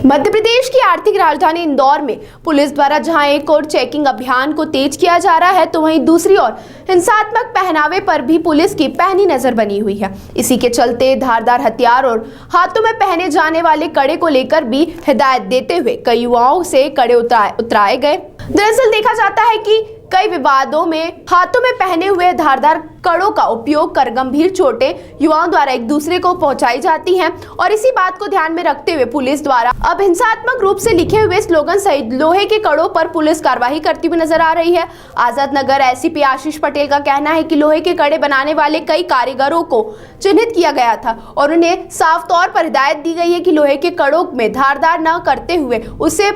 मध्य प्रदेश की आर्थिक राजधानी इंदौर में पुलिस द्वारा जहां एक और चेकिंग अभियान को तेज किया जा रहा है, तो वहीं दूसरी ओर हिंसात्मक पहनावे पर भी पुलिस की पैनी नजर बनी हुई है। इसी के चलते धारदार हथियार और हाथों में पहने जाने वाले कड़े को लेकर भी हिदायत देते हुए कई युवाओं से कड़े उतराए गए। दरअसल देखा जाता है कि कई विवादों में हाथों में पहने हुए धारदार कड़ों का उपयोग कर गंभीर चोटें युवाओं द्वारा एक दूसरे को पहुंचाई जाती हैं और इसी बात को ध्यान में रखते हुए पुलिस द्वारा अब हिंसात्मक रूप से लिखे हुए स्लोगन सहित लोहे के कड़ों पर पुलिस कार्रवाई करती हुई नजर आ रही है। आजाद नगर एसीपी आशीष पटेल का कहना है कि लोहे के कड़े बनाने वाले कई कारीगरों को चिन्हित किया गया था और उन्हें साफ तौर पर हिदायत दी गई है कि लोहे के कड़ों में धारदार न करते हुए उसे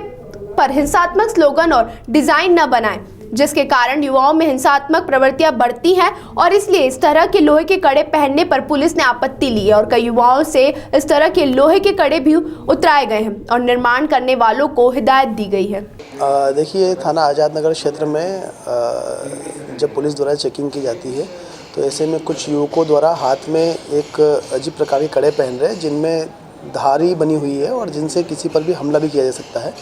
पर हिंसात्मक स्लोगन और डिजाइन न बनाएं, जिसके कारण युवाओं में हिंसात्मक प्रवृत्तियां बढ़ती हैं और इसलिए इस तरह के लोहे के कड़े पहनने पर पुलिस ने आपत्ति ली है और कई युवाओं से इस तरह के लोहे के कड़े भी उतराए गए हैं और निर्माण करने वालों को हिदायत दी गई है। देखिए, थाना आजाद नगर क्षेत्र में जब पुलिस द्वारा चेकिंग की जाती है तो ऐसे में कुछ युवकों द्वारा हाथ में एक अजीब प्रकार के कड़े पहन रहे हैं जिनमें धारी बनी हुई है और जिनसे किसी पर भी हमला भी किया जा सकता है।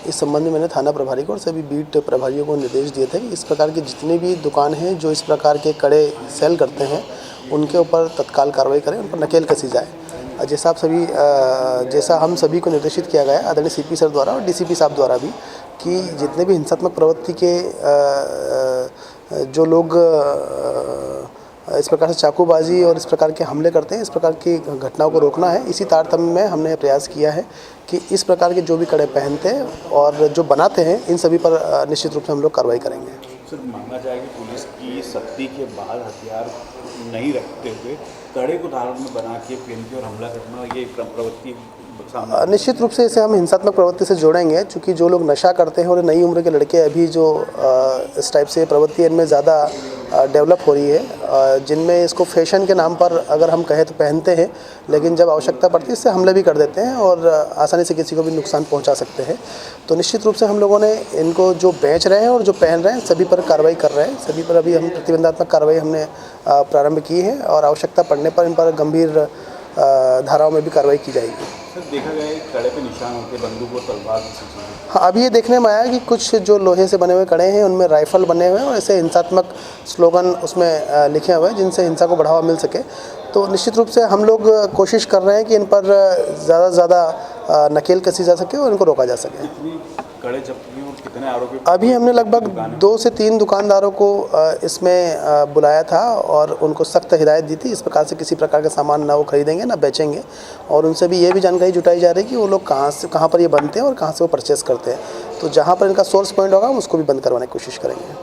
इस संबंध में मैंने थाना प्रभारी को और सभी बीट प्रभारियों को निर्देश दिए थे कि इस प्रकार के जितने भी दुकान हैं जो इस प्रकार के कड़े सेल करते हैं उनके ऊपर तत्काल कार्रवाई करें, उन पर नकेल कसी जाए। जैसा हम सभी को निर्देशित किया गया आदरणीय सीपी सर द्वारा और डीसीपी साहब द्वारा भी कि जितने भी हिंसात्मक प्रवृत्ति के जो लोग इस प्रकार से चाकूबाजी और इस प्रकार के हमले करते हैं, इस प्रकार की घटनाओं को रोकना है। इसी तारतम्य में हमने प्रयास किया है कि इस प्रकार के जो भी कड़े पहनते हैं और जो बनाते हैं इन सभी पर निश्चित रूप से हम लोग कार्रवाई करेंगे। सर, मानना जाएगा पुलिस की सख्ती के बाद हथियार नहीं रखते हुए कड़े को धारण में बना के पहन के और हमला करना, ये प्रवृत्ति निश्चित रूप से इसे हम हिंसात्मक प्रवृत्ति से जोड़ेंगे, क्योंकि जो लोग नशा करते हैं और नई उम्र के लड़के अभी जो इस टाइप से प्रवृत्ति इनमें ज़्यादा डेवलप हो रही है, जिनमें इसको फैशन के नाम पर अगर हम कहें तो पहनते हैं, लेकिन जब आवश्यकता पड़ती है इससे हमले भी कर देते हैं और आसानी से किसी को भी नुकसान पहुंचा सकते हैं। तो निश्चित रूप से हम लोगों ने इनको जो बेच रहे हैं और जो पहन रहे हैं सभी पर कार्रवाई कर रहे हैं। सभी पर अभी हम प्रतिबंधात्मक कार्रवाई हमने प्रारंभ की है और आवश्यकता पड़ने पर इन पर गंभीर धाराओं में भी कार्रवाई की जाएगी। सर, देखा गया है कड़े पे निशान होते बंदूक और तलवार। हाँ, अभी ये देखने में आया कि कुछ जो लोहे से बने हुए कड़े हैं उनमें राइफल बने हुए हैं और ऐसे हिंसात्मक स्लोगन उसमें लिखे हुए हैं जिनसे हिंसा को बढ़ावा मिल सके। तो निश्चित रूप से हम लोग कोशिश कर रहे हैं कि इन पर ज़्यादा से ज़्यादा नकेल कसी जा सके और इनको रोका जा सके। कड़े जब्त किए और कितने आरोपी? अभी हमने लगभग 2 से 3 दुकानदारों को इसमें बुलाया था और उनको सख्त हिदायत दी थी इस प्रकार से किसी प्रकार का सामान ना वो खरीदेंगे ना बेचेंगे, और उनसे भी ये भी जानकारी जुटाई जा रही है कि वो लोग कहाँ पर ये बनते हैं और कहाँ से वो परचेस करते हैं। तो जहाँ पर इनका सोर्स पॉइंट होगा हम उसको भी बंद करवाने की कोशिश करेंगे।